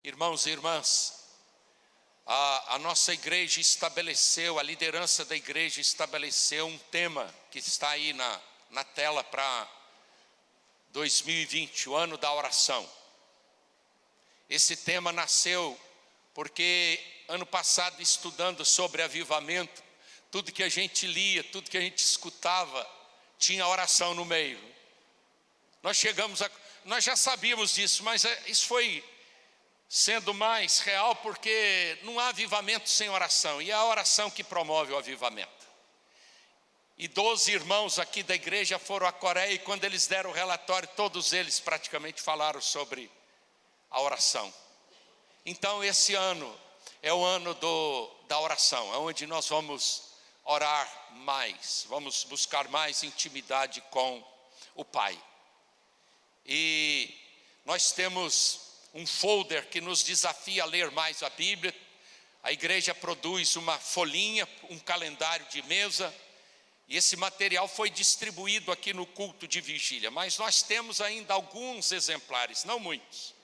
Irmãos e irmãs, a nossa igreja estabeleceu, a liderança da igreja estabeleceu um tema que está aí na tela para 2020, o ano da oração. Esse tema nasceu porque ano passado, estudando sobre avivamento, tudo que a gente lia, tudo que a gente escutava, tinha oração no meio. Nós já sabíamos disso, mas isso foi sendo mais real porque não há avivamento sem oração, e é a oração que promove o avivamento. E 12 irmãos aqui da igreja foram à Coreia, e quando eles deram o relatório, todos eles praticamente falaram sobre a oração. Então esse ano é o ano da oração, é onde nós vamos orar mais, vamos buscar mais intimidade com o Pai. E nós temos um folder que nos desafia a ler mais a Bíblia. A igreja produz uma folhinha, um calendário de mesa, e esse material foi distribuído aqui no culto de vigília. Mas nós temos ainda alguns exemplares, não muitos,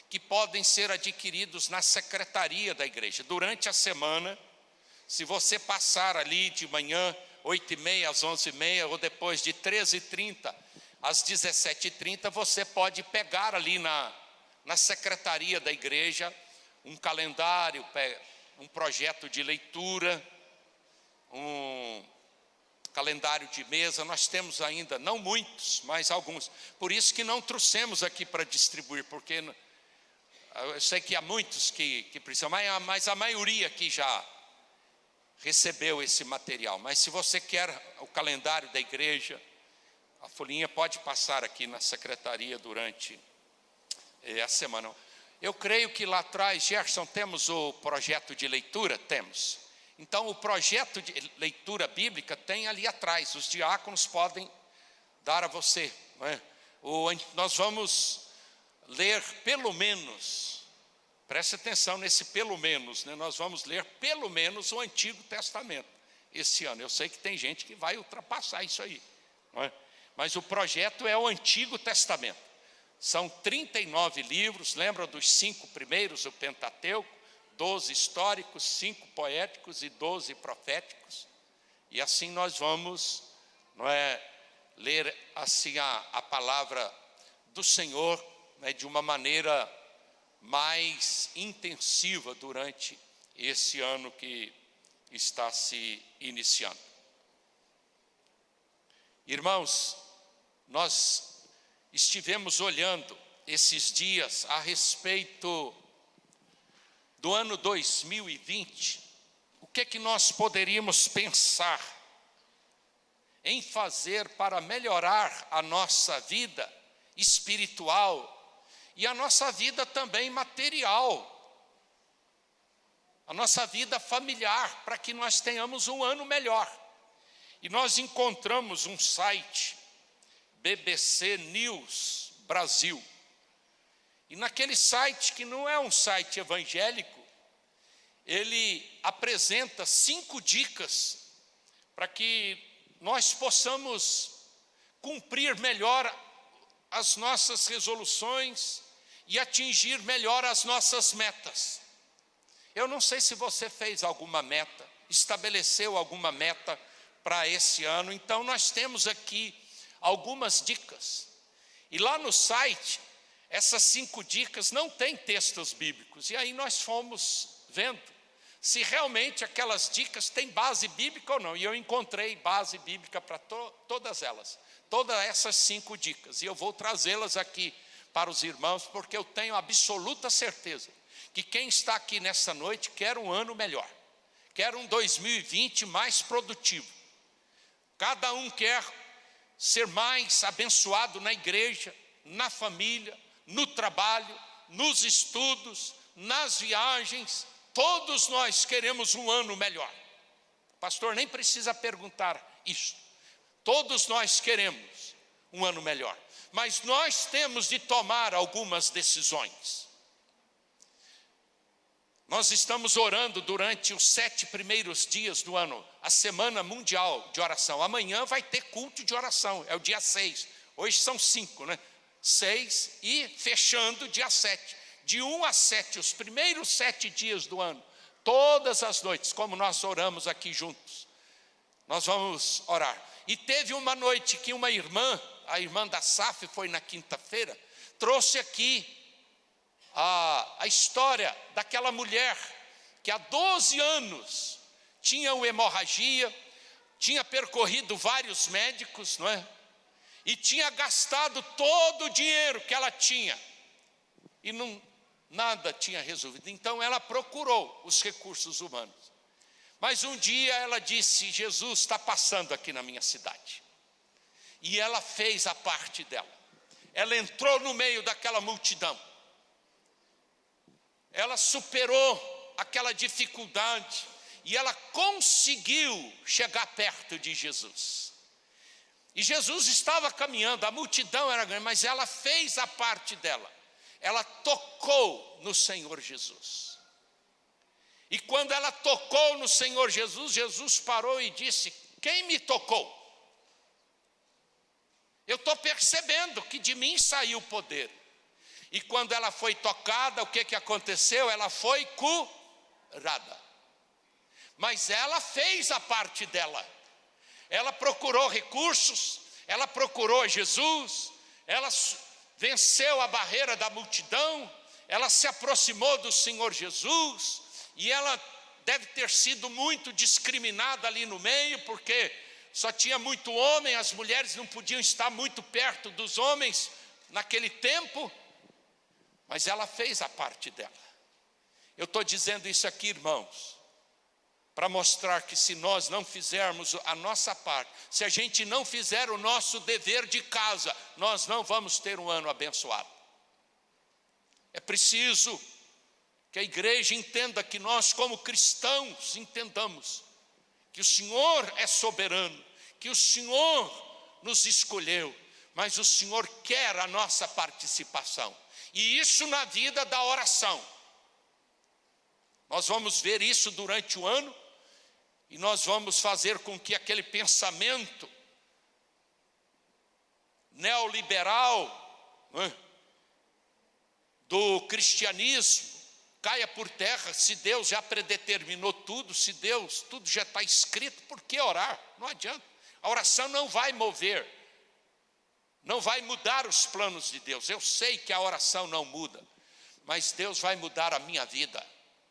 que podem ser adquiridos na secretaria da igreja. Durante a semana, se você passar ali de manhã, 8h30 às 11h30, ou depois de 13h30 às 17h30, você pode pegar ali na secretaria da igreja um calendário, um projeto de leitura, um calendário de mesa. Nós temos ainda, não muitos, mas alguns. Por isso que não trouxemos aqui para distribuir, porque eu sei que há muitos que precisam, mas a maioria aqui já recebeu esse material. Mas se você quer o calendário da igreja, a folhinha pode passar aqui na secretaria durante a semana. Eu creio que lá atrás, Gerson, temos o projeto de leitura? Temos. Então o projeto de leitura bíblica tem ali atrás, os diáconos podem dar a você, não é? Nós vamos ler pelo menos, preste atenção nesse pelo menos, né? Nós vamos ler pelo menos o Antigo Testamento esse ano. Eu sei que tem gente que vai ultrapassar isso aí, não é? Mas o projeto é o Antigo Testamento. São 39 livros, lembra dos 5 primeiros, o Pentateuco, 12 históricos, 5 poéticos e 12 proféticos. E assim nós vamos, não é, ler assim a palavra do Senhor, né, de uma maneira mais intensiva durante esse ano que está se iniciando. Irmãos, nós estivemos olhando esses dias a respeito do ano 2020, o que é que nós poderíamos pensar em fazer para melhorar a nossa vida espiritual e a nossa vida também material, a nossa vida familiar, para que nós tenhamos um ano melhor. E nós encontramos um site, BBC News Brasil, e naquele site, que não é um site evangélico, ele apresenta 5 dicas para que nós possamos cumprir melhor as nossas resoluções e atingir melhor as nossas metas. Eu não sei se você fez alguma meta, estabeleceu alguma meta para esse ano. Então nós temos aqui algumas dicas, e lá no site, essas 5 dicas não tem textos bíblicos, e aí nós fomos vendo se realmente aquelas dicas têm base bíblica ou não, e eu encontrei base bíblica para todas elas, todas essas 5 dicas, e eu vou trazê-las aqui para os irmãos, porque eu tenho absoluta certeza que quem está aqui nessa noite quer um ano melhor, quer um 2020 mais produtivo. Cada um quer ser mais abençoado na igreja, na família, no trabalho, nos estudos, nas viagens. Todos nós queremos um ano melhor. O pastor nem precisa perguntar isso. Todos nós queremos um ano melhor. Mas nós temos de tomar algumas decisões. Nós estamos orando durante os 7 primeiros dias do ano, a Semana Mundial de Oração. Amanhã vai ter culto de oração, é o dia 6. Hoje são 5, né? 6 e fechando dia 7. de 1 a 7, os primeiros 7 dias do ano, todas as noites, como nós oramos aqui juntos, nós vamos orar. E teve uma noite que uma irmã, a irmã da SAF, foi na quinta-feira, trouxe aqui a história daquela mulher que há 12 anos tinha uma hemorragia, tinha percorrido vários médicos, não é? E tinha gastado todo o dinheiro que ela tinha e nada tinha resolvido. Então ela procurou os recursos humanos. Mas um dia ela disse: Jesus está passando aqui na minha cidade. E ela fez a parte dela. Ela entrou no meio daquela multidão. Ela superou aquela dificuldade e ela conseguiu chegar perto de Jesus. E Jesus estava caminhando, a multidão era grande, mas ela fez a parte dela. Ela tocou no Senhor Jesus. E quando ela tocou no Senhor Jesus, Jesus parou e disse: quem me tocou? Eu estou percebendo que de mim saiu o poder. E quando ela foi tocada, o que aconteceu? Ela foi curada. Mas ela fez a parte dela. Ela procurou recursos, ela procurou Jesus, ela venceu a barreira da multidão, ela se aproximou do Senhor Jesus, e ela deve ter sido muito discriminada ali no meio, porque só tinha muito homem, as mulheres não podiam estar muito perto dos homens naquele tempo, mas ela fez a parte dela. Eu estou dizendo isso aqui, irmãos, para mostrar que se nós não fizermos a nossa parte, se a gente não fizer o nosso dever de casa, nós não vamos ter um ano abençoado. É preciso que a igreja entenda, que nós como cristãos entendamos que o Senhor é soberano, que o Senhor nos escolheu, mas o Senhor quer a nossa participação. E isso na vida da oração. Nós vamos ver isso durante o ano, e nós vamos fazer com que aquele pensamento neoliberal, né, do cristianismo caia por terra. Se Deus já predeterminou tudo, se Deus, tudo já está escrito, por que orar? Não adianta. A oração não vai mover, não vai mudar os planos de Deus. Eu sei que a oração não muda, mas Deus vai mudar a minha vida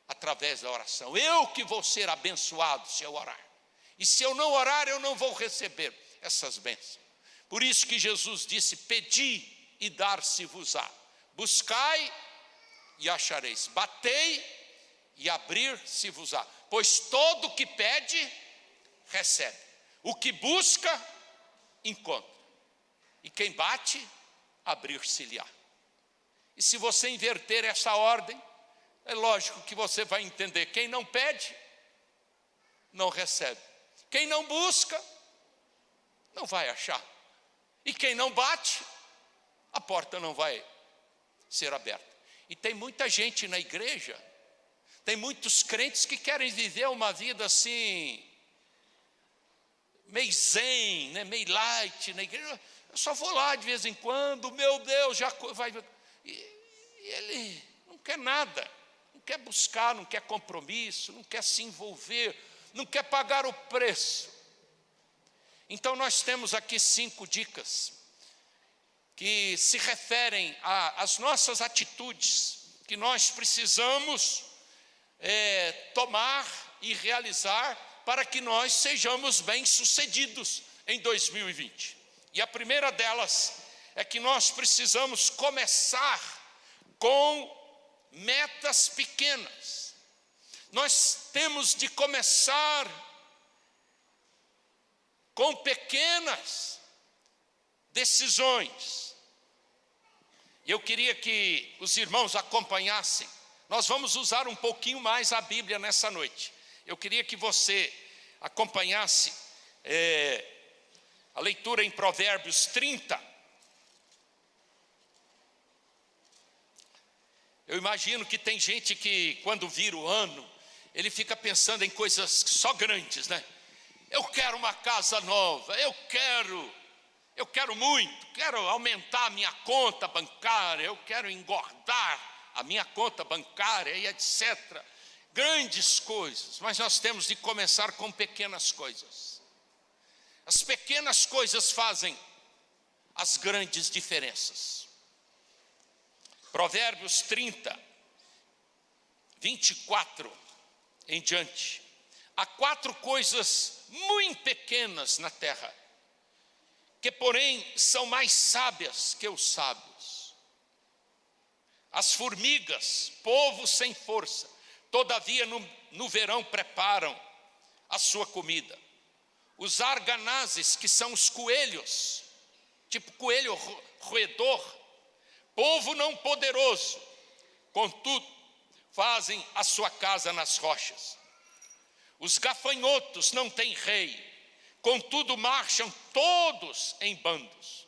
através da oração. Eu que vou ser abençoado se eu orar. E se eu não orar, eu não vou receber essas bênçãos. Por isso que Jesus disse: pedi e dar-se-vos-á. Buscai e achareis. Batei e abrir-se-vos-á. Pois todo o que pede, recebe. O que busca, encontra. E quem bate, abrir-se-lhe-á. E se você inverter essa ordem, é lógico que você vai entender: quem não pede, não recebe. Quem não busca, não vai achar. E quem não bate, a porta não vai ser aberta. E tem muita gente na igreja, tem muitos crentes que querem viver uma vida assim, meio zen, né, meio light na igreja. Eu só vou lá de vez em quando, meu Deus, já vai. E ele não quer nada. Não quer buscar, não quer compromisso, não quer se envolver, não quer pagar o preço. Então nós temos aqui 5 dicas que se referem às nossas atitudes, que nós precisamos tomar e realizar para que nós sejamos bem-sucedidos em 2020. E a primeira delas é que nós precisamos começar com metas pequenas. Nós temos de começar com pequenas decisões. E eu queria que os irmãos acompanhassem. Nós vamos usar um pouquinho mais a Bíblia nessa noite. Eu queria que você acompanhasse a leitura em Provérbios 30. Eu imagino que tem gente que, quando vira o ano, ele fica pensando em coisas só grandes, né? Eu quero uma casa nova, eu quero muito, quero aumentar a minha conta bancária, eu quero engordar a minha conta bancária e etc. Grandes coisas, mas nós temos de começar com pequenas coisas. As pequenas coisas fazem as grandes diferenças. Provérbios 30, 24 em diante. Há 4 coisas muito pequenas na terra, que porém são mais sábias que os sábios. As formigas, povo sem força, todavia no verão preparam a sua comida. Os arganazes, que são os coelhos, tipo coelho roedor, povo não poderoso, contudo fazem a sua casa nas rochas. Os gafanhotos não têm rei, contudo marcham todos em bandos.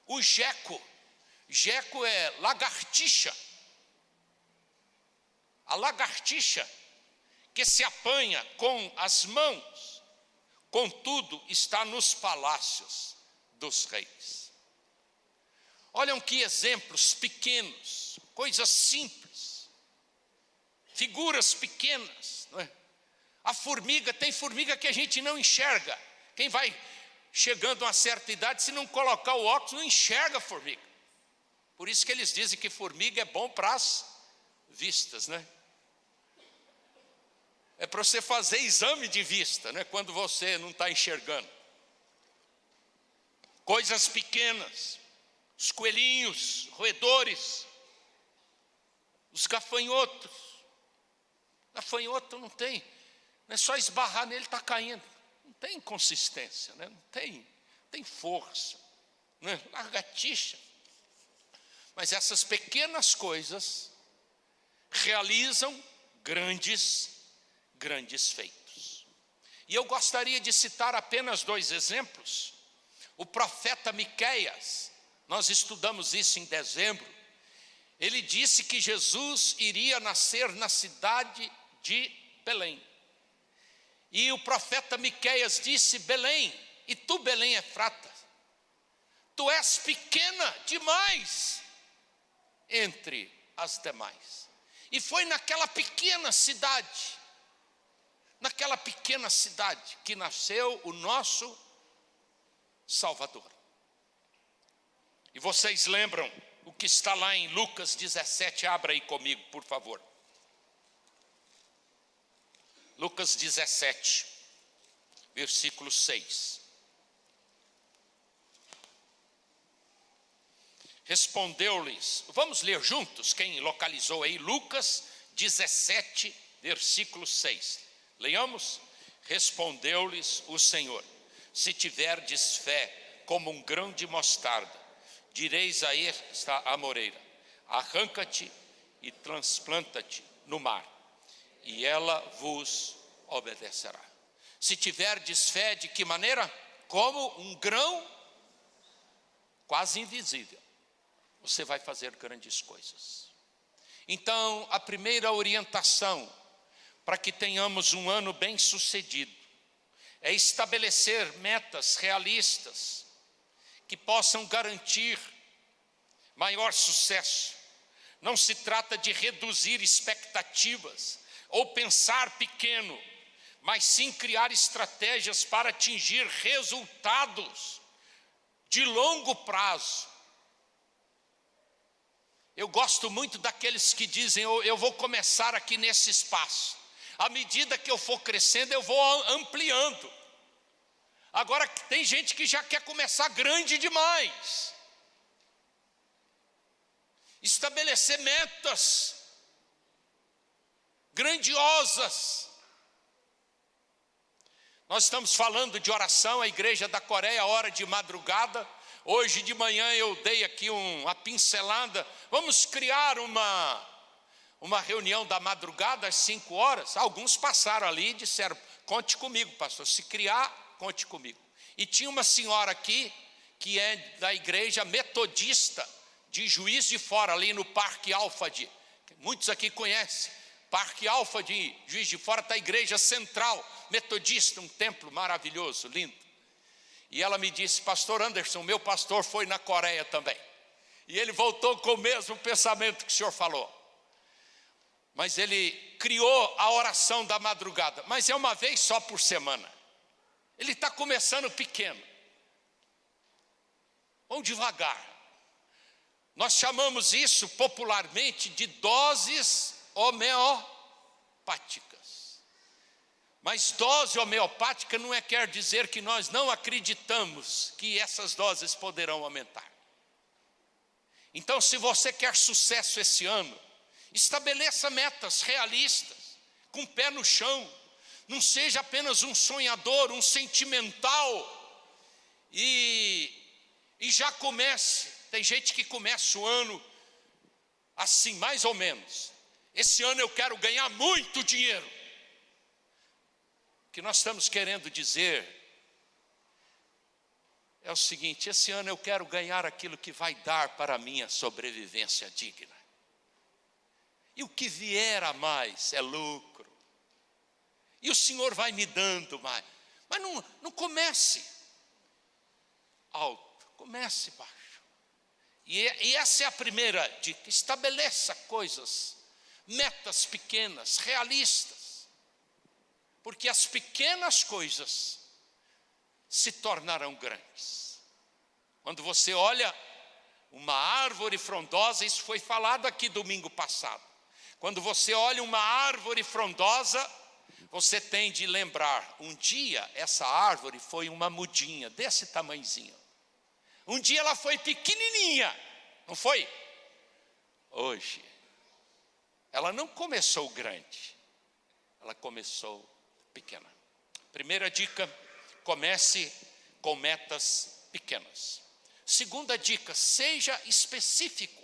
O geco é lagartixa. A lagartixa que se apanha com as mãos, contudo está nos palácios dos reis. Olham que exemplos pequenos, coisas simples, figuras pequenas, não é? A formiga, tem formiga que a gente não enxerga. Quem vai chegando a uma certa idade, se não colocar o óculos, não enxerga a formiga. Por isso que eles dizem que formiga é bom para as vistas, né? É para você fazer exame de vista, né? Quando você não está enxergando. Coisas pequenas, os coelhinhos, roedores, os gafanhotos. Gafanhoto não é só esbarrar nele, está caindo. Não tem consistência, né? Não tem força, né? Lagartixa. Mas essas pequenas coisas realizam grandes feitos. E eu gostaria de citar apenas 2 exemplos. O profeta Miqueias, nós estudamos isso em dezembro. Ele disse que Jesus iria nascer na cidade de Belém. E o profeta Miqueias disse: Belém, e tu, Belém Efrata, tu és pequena demais entre as demais. E foi naquela pequena cidade que nasceu o nosso Salvador. E vocês lembram o que está lá em Lucas 17, abra aí comigo, por favor. Lucas 17, versículo 6. Respondeu-lhes, vamos ler juntos, quem localizou aí, Lucas 17, versículo 6. Leiamos. Respondeu-lhes o Senhor: se tiverdes fé como um grão de mostarda, direis a esta amoreira: arranca-te e transplanta-te no mar, e ela vos obedecerá. Se tiverdes fé, de que maneira? Como um grão quase invisível, você vai fazer grandes coisas. Então, a primeira orientação para que tenhamos um ano bem sucedido é estabelecer metas realistas que possam garantir maior sucesso. Não se trata de reduzir expectativas ou pensar pequeno, mas sim criar estratégias para atingir resultados de longo prazo. Eu gosto muito daqueles que dizem: eu vou começar aqui nesse espaço, à medida que eu for crescendo eu vou ampliando. Agora tem gente que já quer começar grande demais. Estabelecer metas grandiosas. Nós estamos falando de oração, a igreja da Coreia, hora de madrugada. Hoje de manhã eu dei aqui uma pincelada. Vamos criar uma reunião da madrugada às 5 horas. Alguns passaram ali e disseram: conte comigo, pastor, se criar, conte comigo. E tinha uma senhora aqui, que é da igreja metodista de Juiz de Fora, ali no Parque Alfade. Muitos aqui conhecem. Parque Alfade, Juiz de Fora, está a igreja central metodista, um templo maravilhoso, lindo. E ela me disse: pastor Anderson, meu pastor foi na Coreia também, e ele voltou com o mesmo pensamento que o senhor falou. Mas ele criou a oração da madrugada, mas é uma vez só por semana. Ele está começando pequeno. Vamos devagar. Nós chamamos isso popularmente de doses homeopáticas. Mas dose homeopática não quer dizer que nós não acreditamos que essas doses poderão aumentar. Então, se você quer sucesso esse ano, estabeleça metas realistas, com o pé no chão. Não seja apenas um sonhador, um sentimental. E já comece. Tem gente que começa o ano assim, mais ou menos. Esse ano eu quero ganhar muito dinheiro. O que nós estamos querendo dizer é o seguinte: esse ano eu quero ganhar aquilo que vai dar para a minha sobrevivência digna. E o que vier a mais é lucro. E o Senhor vai me dando mais. Mas não comece alto, comece baixo. E essa é a primeira dica: estabeleça coisas, metas pequenas, realistas. Porque as pequenas coisas se tornarão grandes. Quando você olha uma árvore frondosa, isso foi falado aqui domingo passado. Quando você olha uma árvore frondosa, você tem de lembrar, um dia essa árvore foi uma mudinha desse tamanhozinho. Um dia ela foi pequenininha, não foi? Hoje, ela não começou grande, ela começou pequena. Primeira dica: comece com metas pequenas. Segunda dica: seja específico.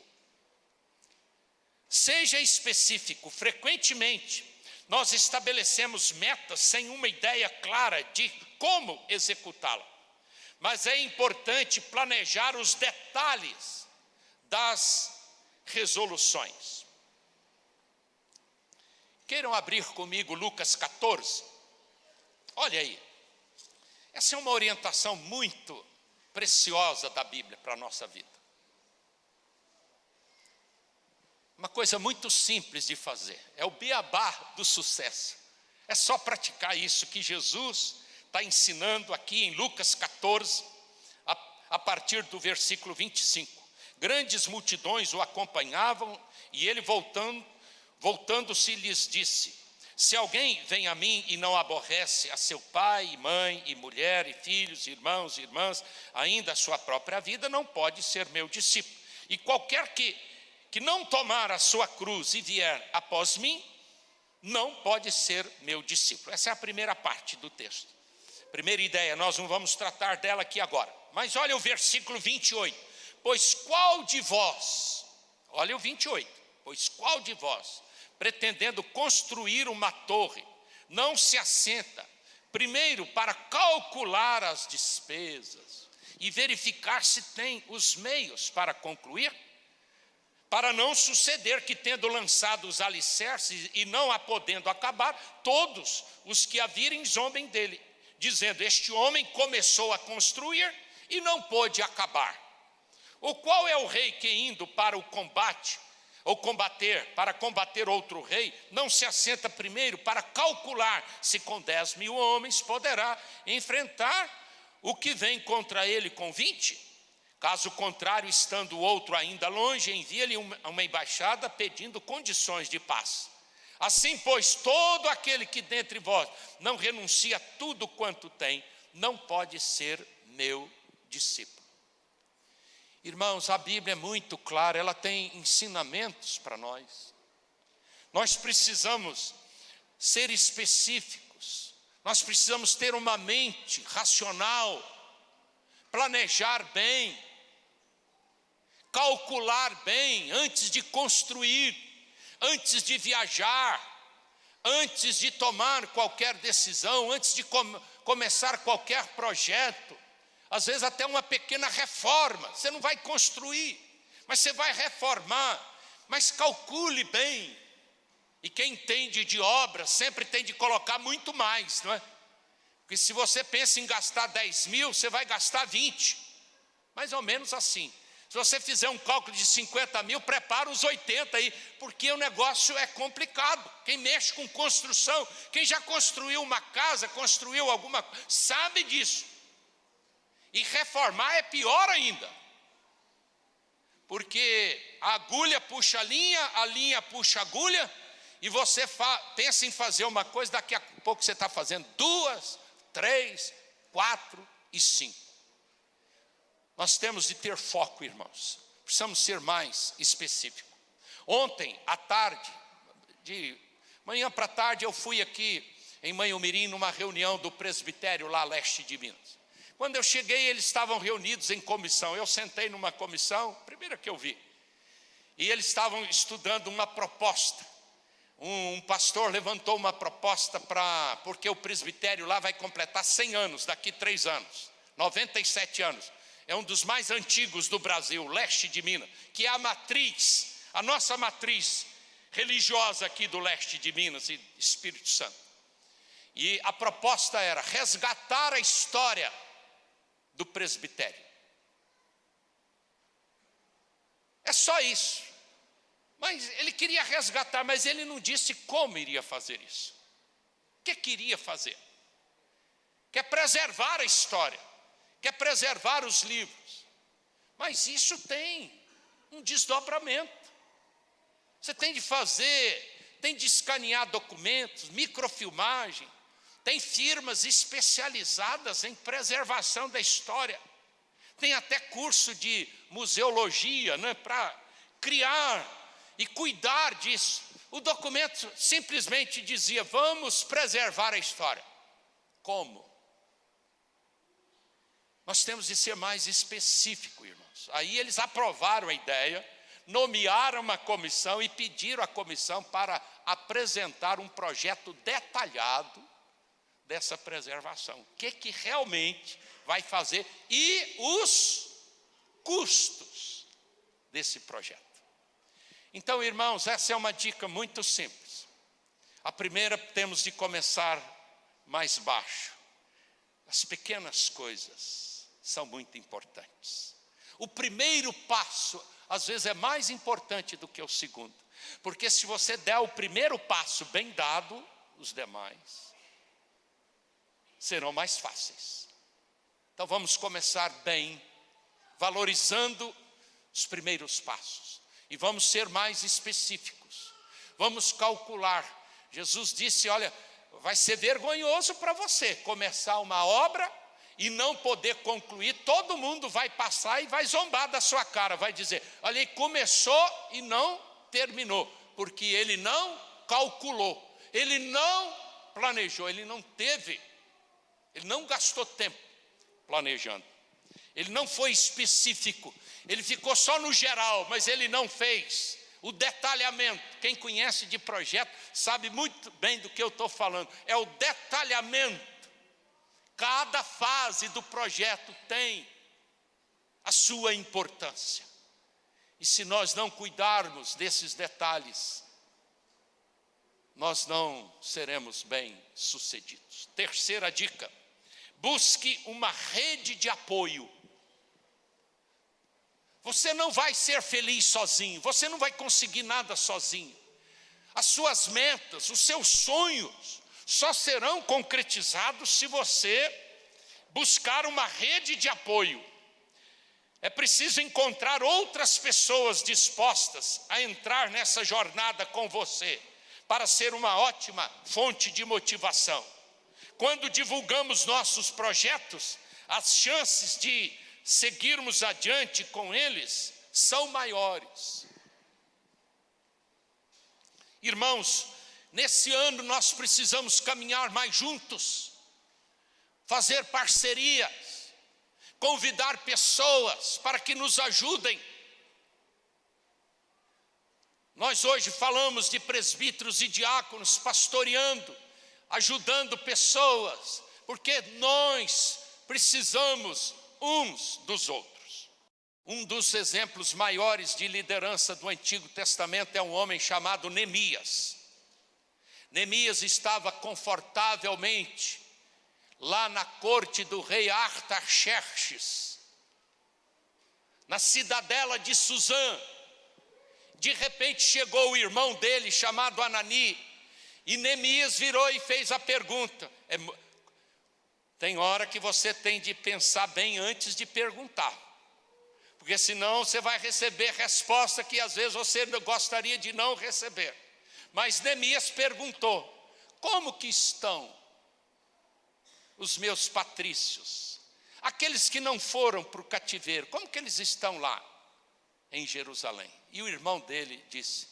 Seja específico. Frequentemente, nós estabelecemos metas sem uma ideia clara de como executá-la. Mas é importante planejar os detalhes das resoluções. Queiram abrir comigo Lucas 14? Olha aí. Essa é uma orientação muito preciosa da Bíblia para a nossa vida. Uma coisa muito simples de fazer. É o beabá do sucesso. É só praticar isso que Jesus está ensinando aqui em Lucas 14, a partir do versículo 25. Grandes multidões o acompanhavam e ele voltando-se lhes disse: se alguém vem a mim e não aborrece a seu pai, mãe, e mulher, e filhos, irmãos e irmãs, ainda a sua própria vida, não pode ser meu discípulo. E qualquer que não tomar a sua cruz e vier após mim, não pode ser meu discípulo. Essa é a primeira parte do texto. Primeira ideia, nós não vamos tratar dela aqui agora. Mas olha o versículo 28. Pois qual de vós, olha o 28, pois qual de vós, pretendendo construir uma torre, não se assenta primeiro para calcular as despesas e verificar se tem os meios para concluir? Para não suceder que, tendo lançado os alicerces e não a podendo acabar, todos os que a virem zombem dele, dizendo: este homem começou a construir e não pôde acabar. Ou qual é o rei que, indo para o combate, ou para combater outro rei, não se assenta primeiro para calcular se com 10.000 homens poderá enfrentar o que vem contra ele com 20? Caso contrário, estando o outro ainda longe, envia-lhe uma embaixada pedindo condições de paz. Assim, pois, todo aquele que dentre vós não renuncia a tudo quanto tem, não pode ser meu discípulo. Irmãos, a Bíblia é muito clara, ela tem ensinamentos para nós. Nós precisamos ser específicos, nós precisamos ter uma mente racional, planejar bem, calcular bem antes de construir, antes de viajar, antes de tomar qualquer decisão, antes de começar qualquer projeto. Às vezes até uma pequena reforma, você não vai construir, mas você vai reformar, mas calcule bem. E quem entende de obra sempre tem de colocar muito mais, não é? Porque se você pensa em gastar 10.000, você vai gastar 20, mais ou menos assim. Se você fizer um cálculo de 50 mil, prepara os 80 aí, porque o negócio é complicado. Quem mexe com construção, quem já construiu uma casa, construiu alguma coisa, sabe disso. E reformar é pior ainda. Porque a agulha puxa a linha puxa a agulha, e você pensa em fazer uma coisa, daqui a pouco você está fazendo 2, 3, 4 e 5. Nós temos de ter foco, irmãos. Precisamos ser mais específicos. Ontem, à tarde, de manhã para tarde, eu fui aqui em Manhumirim, numa reunião do presbitério lá leste de Minas. Quando eu cheguei, eles estavam reunidos em comissão. Eu sentei numa comissão, primeira que eu vi. E eles estavam estudando uma proposta. Um pastor levantou uma proposta porque o presbitério lá vai completar 100 anos, daqui 3 anos, 97 anos. É um dos mais antigos do Brasil, leste de Minas, que é a nossa matriz religiosa aqui do leste de Minas e Espírito Santo. E a proposta era resgatar a história do presbitério. É só isso. Mas ele queria resgatar, mas ele não disse como iria fazer isso. O que queria fazer? Quer preservar a história. Quer preservar os livros, mas isso tem um desdobramento. Você tem de escanear documentos, microfilmagem, tem firmas especializadas em preservação da história, tem até curso de museologia, né, para criar e cuidar disso. O documento simplesmente dizia: vamos preservar a história. Como? Nós temos de ser mais específicos, irmãos. Aí eles aprovaram a ideia, nomearam uma comissão e pediram à comissão para apresentar um projeto detalhado dessa preservação. O que realmente vai fazer e os custos desse projeto. Então, irmãos, essa é uma dica muito simples. A primeira, temos de começar mais baixo. As pequenas coisas são muito importantes. O primeiro passo, às vezes, é mais importante do que o segundo. Porque se você der o primeiro passo bem dado, os demais serão mais fáceis. Então vamos começar bem, valorizando os primeiros passos. E vamos ser mais específicos. Vamos calcular. Jesus disse: olha, vai ser vergonhoso para você começar uma obra e não poder concluir. Todo mundo vai passar e vai zombar da sua cara, vai dizer: olha, ele começou e não terminou, porque ele não calculou, ele não planejou, ele não gastou tempo planejando, ele não foi específico, ele ficou só no geral, mas ele não fez o detalhamento. Quem conhece de projeto sabe muito bem do que eu estou falando, é o detalhamento. Cada fase do projeto tem a sua importância. E se nós não cuidarmos desses detalhes, nós não seremos bem-sucedidos. Terceira dica: busque uma rede de apoio. Você não vai ser feliz sozinho, você não vai conseguir nada sozinho. As suas metas, os seus sonhos só serão concretizados se você buscar uma rede de apoio. É preciso encontrar outras pessoas dispostas a entrar nessa jornada com você, para ser uma ótima fonte de motivação. Quando divulgamos nossos projetos, as chances de seguirmos adiante com eles são maiores. Irmãos, nesse ano nós precisamos caminhar mais juntos, fazer parcerias, convidar pessoas para que nos ajudem. Nós hoje falamos de presbíteros e diáconos pastoreando, ajudando pessoas, porque nós precisamos uns dos outros. Um dos exemplos maiores de liderança do Antigo Testamento é um homem chamado Neemias. Neemias estava confortavelmente lá na corte do rei Artaxerxes, na cidadela de Suzã. De repente chegou o irmão dele, chamado Anani, e Neemias virou e fez a pergunta. Tem hora que você tem de pensar bem antes de perguntar, porque senão você vai receber resposta que às vezes você gostaria de não receber. Mas Neemias perguntou: como que estão os meus patrícios, aqueles que não foram para o cativeiro, como que eles estão lá em Jerusalém? E o irmão dele disse: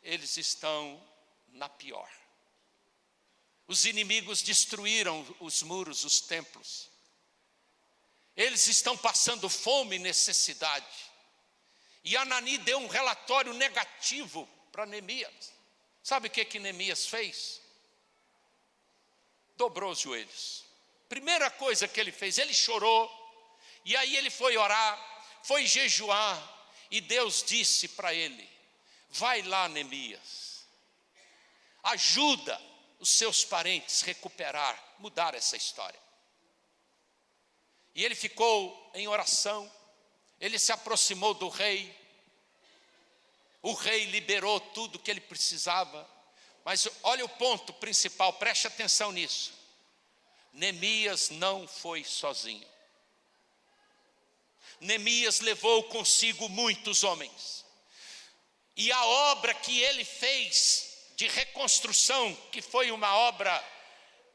eles estão na pior. Os inimigos destruíram os muros, os templos. Eles estão passando fome e necessidade. E Anani deu um relatório negativo para Neemias. Sabe o que Neemias fez? Dobrou os joelhos. Primeira coisa que ele fez, ele chorou. E aí ele foi orar, foi jejuar. E Deus disse para ele: vai lá, Neemias, ajuda os seus parentes a recuperar, mudar essa história. E ele ficou em oração, ele se aproximou do rei, o rei liberou tudo que ele precisava. Mas olha o ponto principal, preste atenção nisso: Neemias não foi sozinho. Neemias levou consigo muitos homens, e a obra que ele fez de reconstrução, que foi uma obra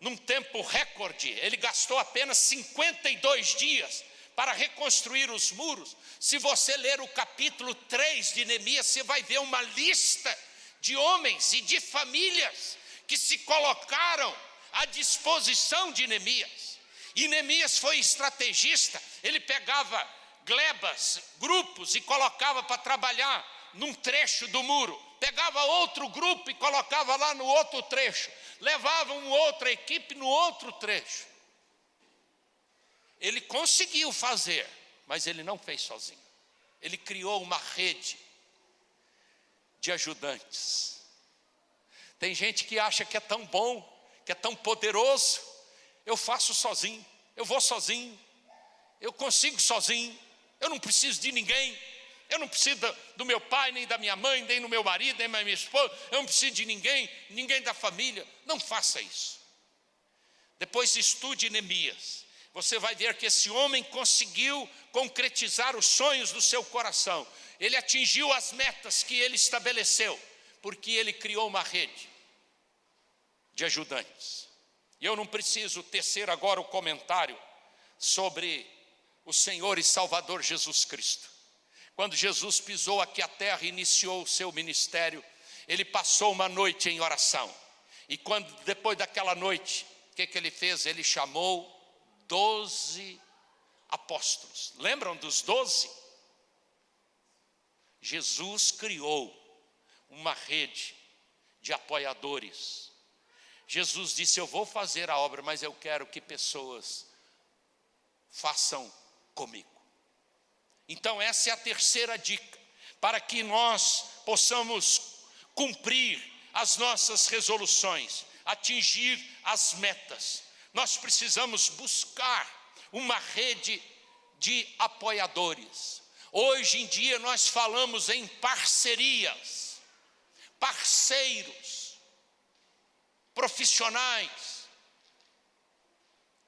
num tempo recorde, ele gastou apenas 52 dias para reconstruir os muros. Se você ler o capítulo 3 de Neemias, você vai ver uma lista de homens e de famílias que se colocaram à disposição de Neemias. E Neemias foi estrategista, ele pegava glebas, grupos, e colocava para trabalhar num trecho do muro, pegava outro grupo e colocava lá no outro trecho, levava uma outra equipe no outro trecho. Ele conseguiu fazer, mas ele não fez sozinho. Ele criou uma rede de ajudantes. Tem gente que acha que é tão bom, que é tão poderoso: eu faço sozinho, eu vou sozinho, eu consigo sozinho, eu não preciso de ninguém, eu não preciso do meu pai, nem da minha mãe, nem do meu marido, nem da minha esposa, eu não preciso de ninguém, ninguém da família. Não faça isso. Depois estude Neemias, você vai ver que esse homem conseguiu concretizar os sonhos do seu coração. Ele atingiu as metas que ele estabeleceu, porque ele criou uma rede de ajudantes. E eu não preciso tecer agora o comentário sobre o Senhor e Salvador Jesus Cristo. Quando Jesus pisou aqui a terra e iniciou o seu ministério, ele passou uma noite em oração. E depois daquela noite, o que ele fez? Ele chamou 12 apóstolos. Lembram dos 12? Jesus criou uma rede de apoiadores. Jesus disse: eu vou fazer a obra, mas eu quero que pessoas façam comigo. Então essa é a terceira dica, para que nós possamos cumprir as nossas resoluções, atingir as metas. Nós precisamos buscar uma rede de apoiadores. Hoje em dia nós falamos em parcerias, parceiros, profissionais.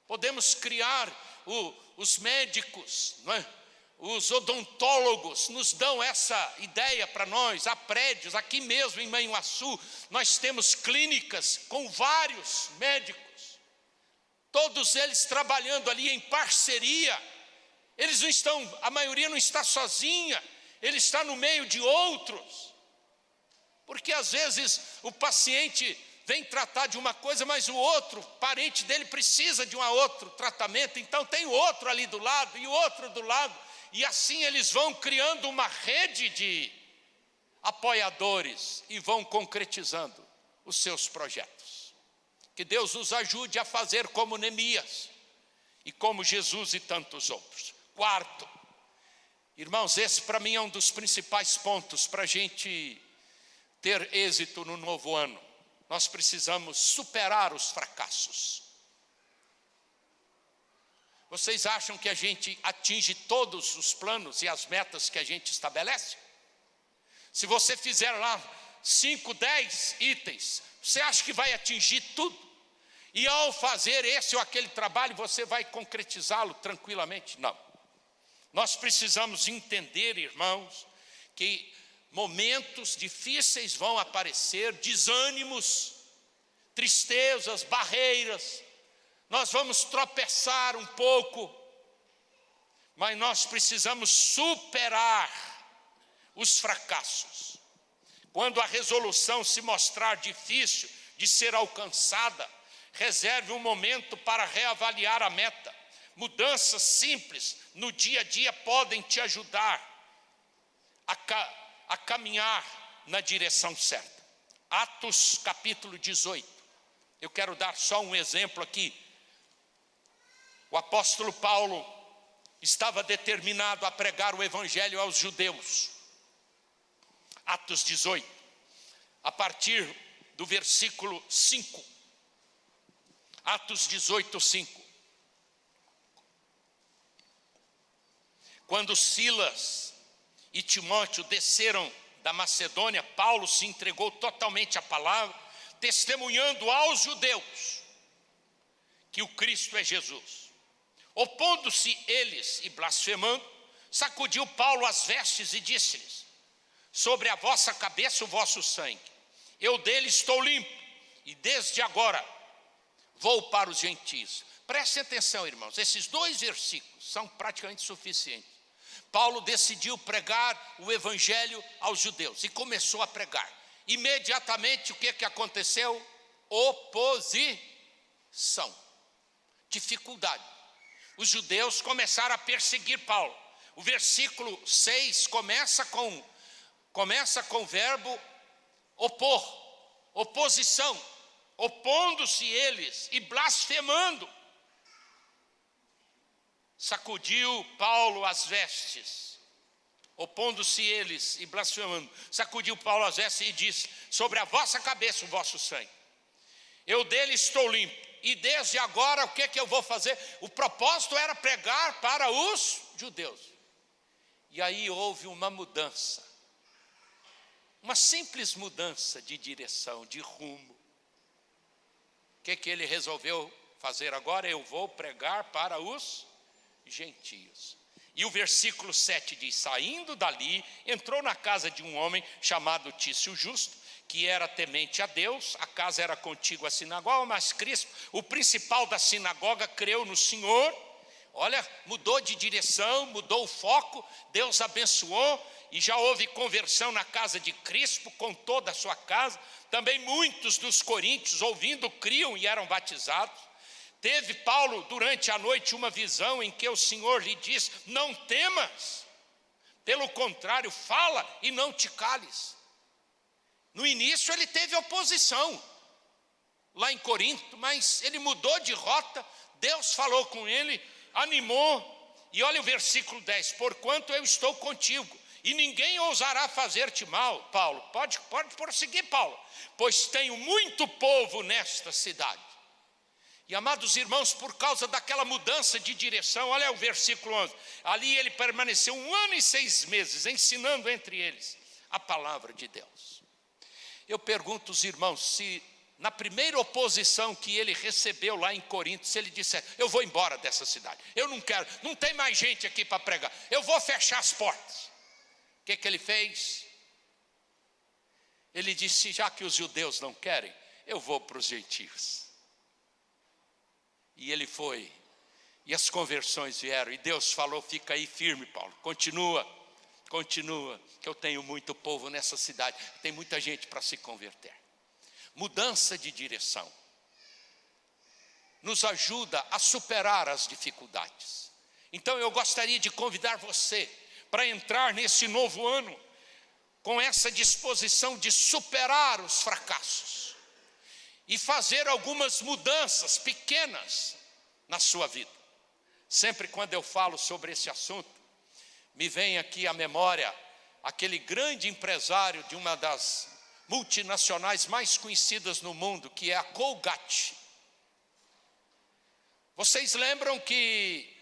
Podemos criar os médicos, não é? Os odontólogos nos dão essa ideia para nós. Há prédios, aqui mesmo em Manhuaçu, nós temos clínicas com vários médicos, todos eles trabalhando ali em parceria. Eles não estão, a maioria não está sozinha, ele está no meio de outros, porque às vezes o paciente vem tratar de uma coisa, mas o outro parente dele precisa de um outro tratamento, então tem o outro ali do lado e o outro do lado. E assim eles vão criando uma rede de apoiadores e vão concretizando os seus projetos. Que Deus nos ajude a fazer como Neemias e como Jesus e tantos outros. Quarto, irmãos, esse para mim é um dos principais pontos para a gente ter êxito no novo ano. Nós precisamos superar os fracassos. Vocês acham que a gente atinge todos os planos e as metas que a gente estabelece? Se você fizer lá 5, 10 itens, você acha que vai atingir tudo? E ao fazer esse ou aquele trabalho, você vai concretizá-lo tranquilamente? Não. Nós precisamos entender, irmãos, que momentos difíceis vão aparecer, desânimos, tristezas, barreiras. Nós vamos tropeçar um pouco, mas nós precisamos superar os fracassos. Quando a resolução se mostrar difícil de ser alcançada, reserve um momento para reavaliar a meta. Mudanças simples no dia a dia podem te ajudar a caminhar na direção certa. Atos capítulo 18. Eu quero dar só um exemplo aqui. O apóstolo Paulo estava determinado a pregar o evangelho aos judeus. Atos 18, a partir do versículo 5. Atos 18, 5. Quando Silas e Timóteo desceram da Macedônia, Paulo se entregou totalmente à palavra, testemunhando aos judeus que o Cristo é Jesus. Opondo-se eles e blasfemando, sacudiu Paulo as vestes e disse-lhes: sobre a vossa cabeça o vosso sangue, eu dele estou limpo, e desde agora vou para os gentios. Prestem atenção, irmãos, esses 2 versículos são praticamente suficientes. Paulo decidiu pregar o evangelho aos judeus e começou a pregar. Imediatamente o que aconteceu? Oposição, dificuldade. Os judeus começaram a perseguir Paulo. O versículo 6 começa com o verbo opor, oposição, opondo-se eles e blasfemando. Sacudiu Paulo as vestes, opondo-se eles e blasfemando. Sacudiu Paulo as vestes e disse: sobre a vossa cabeça o vosso sangue, eu dele estou limpo, e desde agora o que eu vou fazer? O propósito era pregar para os judeus. E aí houve uma mudança, uma simples mudança de direção, de rumo. O que ele resolveu fazer agora? Eu vou pregar para os gentios. E o versículo 7 diz: saindo dali, entrou na casa de um homem chamado Tício Justo, que era temente a Deus. A casa era contígua à sinagoga, mas Cristo, o principal da sinagoga, creu no Senhor. Olha, mudou de direção, mudou o foco, Deus abençoou, e já houve conversão na casa de Crispo, com toda a sua casa. Também muitos dos coríntios, ouvindo, criam e eram batizados. Teve Paulo durante a noite uma visão em que o Senhor lhe diz: não temas, pelo contrário, fala e não te cales. No início ele teve oposição lá em Corinto, mas ele mudou de rota. Deus falou com ele, animou. E olha o versículo 10: porquanto eu estou contigo, e ninguém ousará fazer-te mal. Paulo, pode prosseguir, Paulo, pois tenho muito povo nesta cidade. E amados irmãos, por causa daquela mudança de direção, olha o versículo 11, ali ele permaneceu 1 ano e 6 meses, ensinando entre eles a palavra de Deus. Eu pergunto aos irmãos, se na primeira oposição que ele recebeu lá em Corinto, se ele disser: eu vou embora dessa cidade, eu não quero, não tem mais gente aqui para pregar, eu vou fechar as portas. O que ele fez? Ele disse: já que os judeus não querem, eu vou para os gentios. E ele foi, e as conversões vieram, e Deus falou: fica aí firme, Paulo, continua, que eu tenho muito povo nessa cidade, tem muita gente para se converter. Mudança de direção nos ajuda a superar as dificuldades. Então eu gostaria de convidar você para entrar nesse novo ano com essa disposição de superar os fracassos e fazer algumas mudanças pequenas na sua vida. Sempre quando eu falo sobre esse assunto, me vem aqui à memória aquele grande empresário de uma das multinacionais mais conhecidas no mundo, que é a Colgate. Vocês lembram que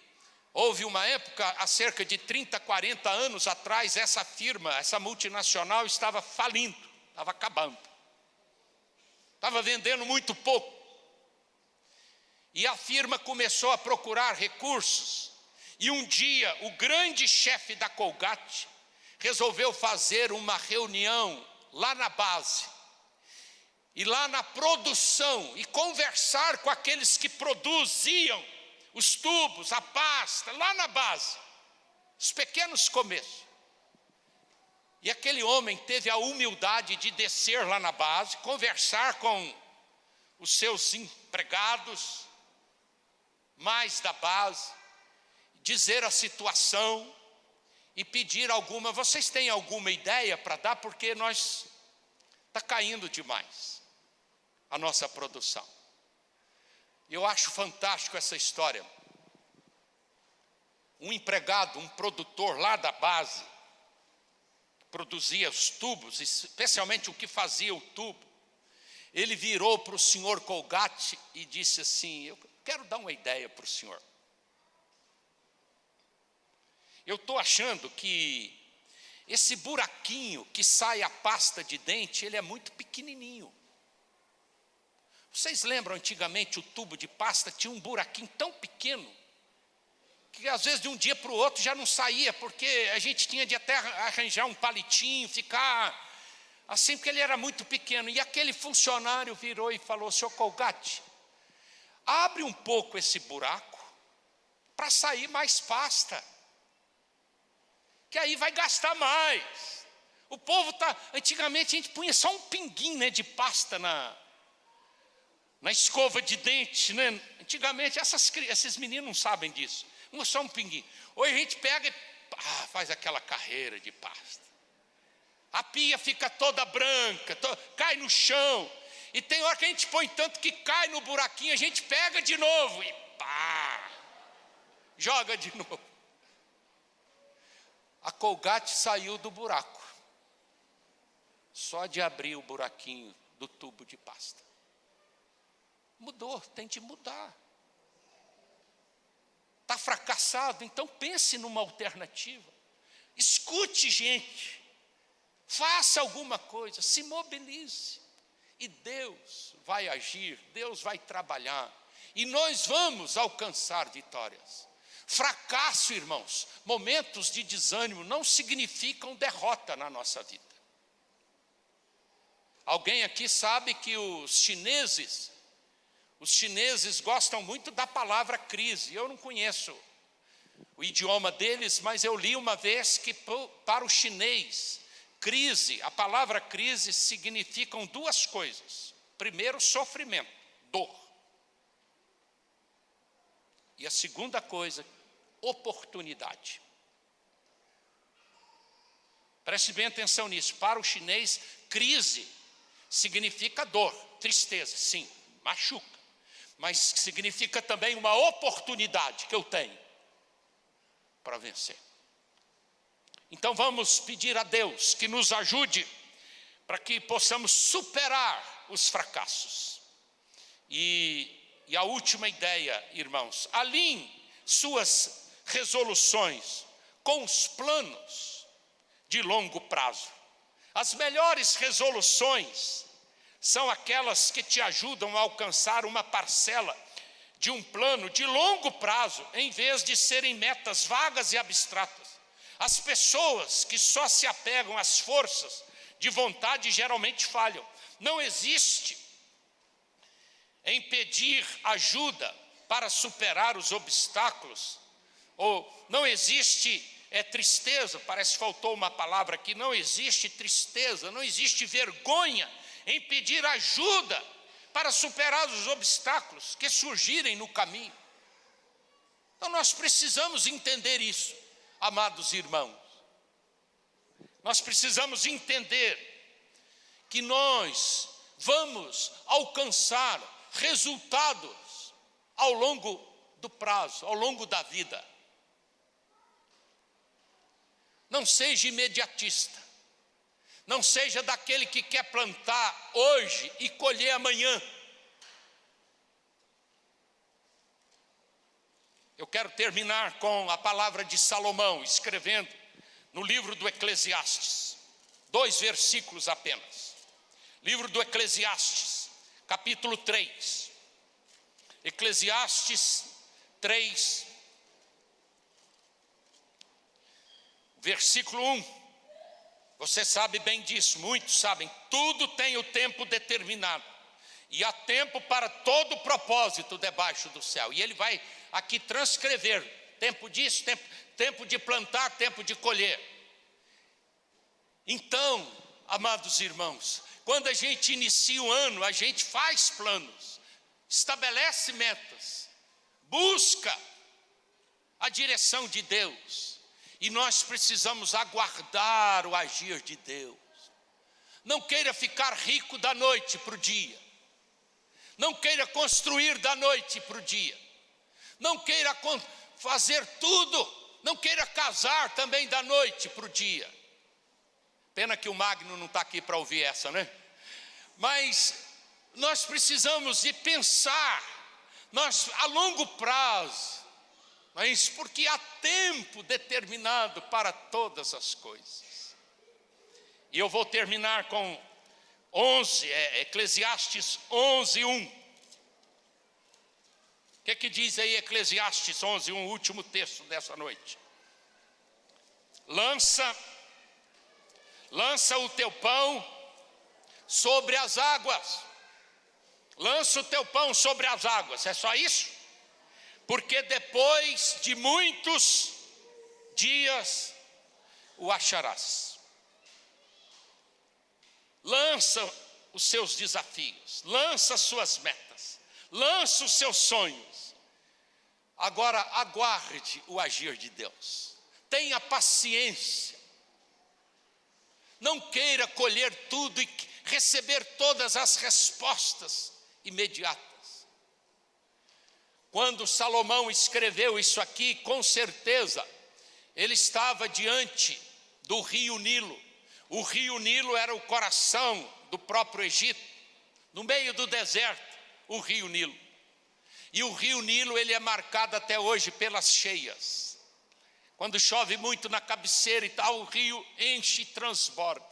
Houve uma época, há cerca de 30, 40 anos atrás, essa firma, essa multinacional estava falindo, estava acabando. Estava vendendo muito pouco. E a firma começou a procurar recursos. E um dia, o grande chefe da Colgate resolveu fazer uma reunião lá na base. E lá na produção, e conversar com aqueles que produziam os tubos, a pasta, lá na base, os pequenos começos. E aquele homem teve a humildade de descer lá na base, conversar com os seus empregados, mais da base, dizer a situação e pedir vocês têm alguma ideia para dar? Porque está caindo demais a nossa produção. Eu acho fantástico essa história. Um empregado, um produtor lá da base, produzia os tubos, especialmente o que fazia o tubo. Ele virou para o senhor Colgate e disse assim: eu quero dar uma ideia para o senhor. Eu estou achando que esse buraquinho que sai a pasta de dente, ele é muito pequenininho. Vocês lembram antigamente o tubo de pasta tinha um buraquinho tão pequeno que às vezes de um dia para o outro já não saía, porque a gente tinha de até arranjar um palitinho, ficar assim, porque ele era muito pequeno. E aquele funcionário virou e falou: senhor Colgate, abre um pouco esse buraco para sair mais pasta, que aí vai gastar mais. O povo antigamente a gente punha só um pinguinho, né, de pasta na escova de dente, né? Antigamente esses meninos não sabem disso. Só um pinguinho. Hoje a gente pega e faz aquela carreira de pasta. A pia fica toda branca, cai no chão. E tem hora que a gente põe tanto que cai no buraquinho, a gente pega de novo e joga de novo. A Colgate saiu do buraco, só de abrir o buraquinho do tubo de pasta. Mudou, tem de mudar. Está fracassado, então pense numa alternativa. Escute gente, faça alguma coisa, se mobilize. E Deus vai agir, Deus vai trabalhar. E nós vamos alcançar vitórias. Fracasso, irmãos, momentos de desânimo não significam derrota na nossa vida. Alguém aqui sabe que os chineses gostam muito da palavra crise. Eu não conheço o idioma deles, mas eu li uma vez que para o chinês, crise, a palavra crise significam duas coisas. Primeiro, sofrimento, dor. E a segunda coisa, oportunidade. Preste bem atenção nisso. Para o chinês, crise significa dor, tristeza, sim, machuca. Mas significa também uma oportunidade que eu tenho para vencer. Então vamos pedir a Deus que nos ajude para que possamos superar os fracassos. E a última ideia, irmãos, alinhe suas resoluções com os planos de longo prazo. As melhores resoluções são aquelas que te ajudam a alcançar uma parcela de um plano de longo prazo, em vez de serem metas vagas e abstratas. As pessoas que só se apegam às forças de vontade geralmente falham. Não existe em pedir ajuda para superar os obstáculos, ou não existe tristeza, parece que faltou uma palavra aqui, não existe tristeza, não existe vergonha em pedir ajuda para superar os obstáculos que surgirem no caminho. Então nós precisamos entender isso, amados irmãos. Nós precisamos entender que nós vamos alcançar resultados ao longo do prazo, ao longo da vida. Não seja imediatista. Não seja daquele que quer plantar hoje e colher amanhã. Eu quero terminar com a palavra de Salomão, escrevendo no livro do Eclesiastes, 2 versículos apenas. Livro do Eclesiastes, capítulo 3. Eclesiastes 3, versículo 1. Você sabe bem disso, muitos sabem. Tudo tem o tempo determinado, e há tempo para todo propósito debaixo do céu. E ele vai aqui transcrever tempo disso, tempo de plantar, tempo de colher. Então, amados irmãos, quando a gente inicia o ano, a gente faz planos, estabelece metas, busca a direção de Deus, e nós precisamos aguardar o agir de Deus. Não queira ficar rico da noite para o dia, não queira construir da noite para o dia, não queira fazer tudo, não queira casar também da noite para o dia. Pena que o Magno não está aqui para ouvir essa, né? Mas nós precisamos de pensar, a longo prazo, mas porque há tempo determinado para todas as coisas. E eu vou terminar com Eclesiastes 11:1. O que diz aí Eclesiastes 11:1, o último texto dessa noite? Lança o teu pão sobre as águas. Lança o teu pão sobre as águas. É só isso? Porque depois de muitos dias o acharás. Lança os seus desafios, lança as suas metas, lança os seus sonhos. Agora aguarde o agir de Deus. Tenha paciência. Não queira colher tudo e receber todas as respostas imediatas. Quando Salomão escreveu isso aqui, com certeza, ele estava diante do rio Nilo. O rio Nilo era o coração do próprio Egito, no meio do deserto, o rio Nilo. E o rio Nilo, ele é marcado até hoje pelas cheias. Quando chove muito na cabeceira e tal, o rio enche e transborda.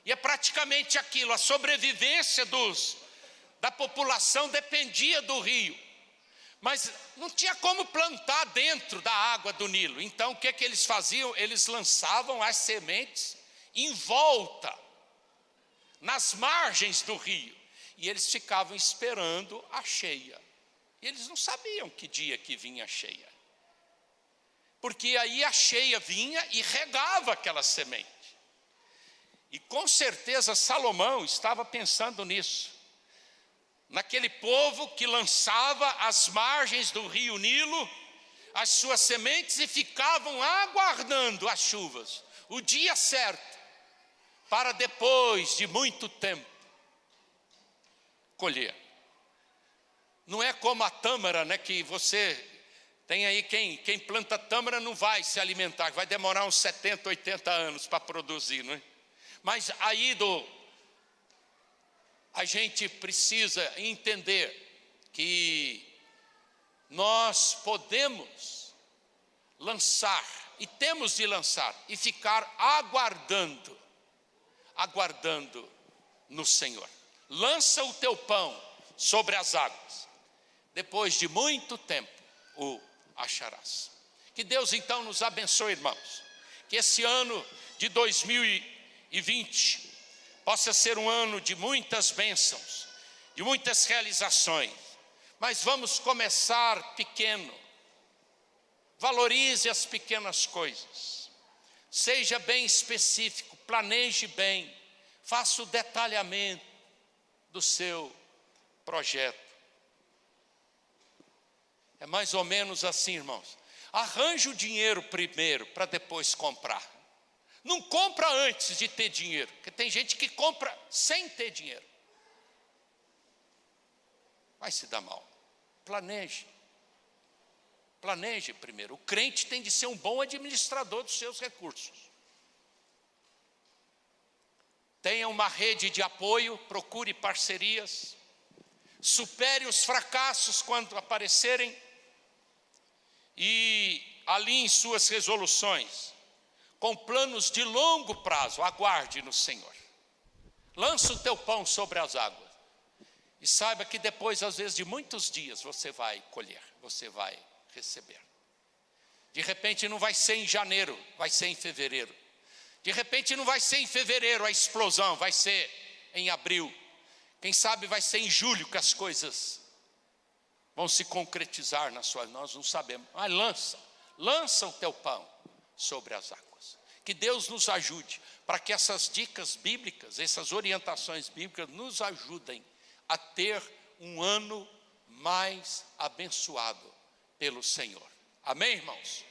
E é praticamente aquilo, a sobrevivência da população dependia do rio. Mas não tinha como plantar dentro da água do Nilo. Então o que eles faziam? Eles lançavam as sementes em volta, nas margens do rio. E eles ficavam esperando a cheia. E eles não sabiam que dia que vinha a cheia. Porque aí a cheia vinha e regava aquela semente. E com certeza Salomão estava pensando nisso. Naquele povo que lançava às margens do rio Nilo as suas sementes e ficavam aguardando as chuvas, o dia certo, para depois de muito tempo colher. Não é como a tâmara, né, que você tem aí, quem planta tâmara não vai se alimentar, vai demorar uns 70, 80 anos para produzir, não é? Mas aí a gente precisa entender que nós podemos lançar, e temos de lançar, e ficar aguardando no Senhor. Lança o teu pão sobre as águas, depois de muito tempo o acharás. Que Deus então nos abençoe, irmãos. Que esse ano de 2020 possa ser um ano de muitas bênçãos, de muitas realizações. Mas vamos começar pequeno. Valorize as pequenas coisas. Seja bem específico, planeje bem, faça o detalhamento do seu projeto. É mais ou menos assim, irmãos. Arranje o dinheiro primeiro para depois comprar. Não compra antes de ter dinheiro, porque tem gente que compra sem ter dinheiro. Vai se dar mal. Planeje primeiro. O crente tem de ser um bom administrador dos seus recursos. Tenha uma rede de apoio, procure parcerias, supere os fracassos quando aparecerem e alinhe suas resoluções com planos de longo prazo. Aguarde no Senhor. Lança o teu pão sobre as águas e saiba que depois, às vezes, de muitos dias, você vai colher, você vai receber. De repente não vai ser em janeiro, vai ser em fevereiro. De repente não vai ser em fevereiro a explosão, vai ser em abril. Quem sabe vai ser em julho que as coisas vão se concretizar na sua vida, nós não sabemos. Mas lança o teu pão sobre as águas. Que Deus nos ajude para que essas dicas bíblicas, essas orientações bíblicas nos ajudem a ter um ano mais abençoado pelo Senhor. Amém, irmãos?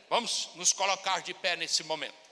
Vamos nos colocar de pé nesse momento.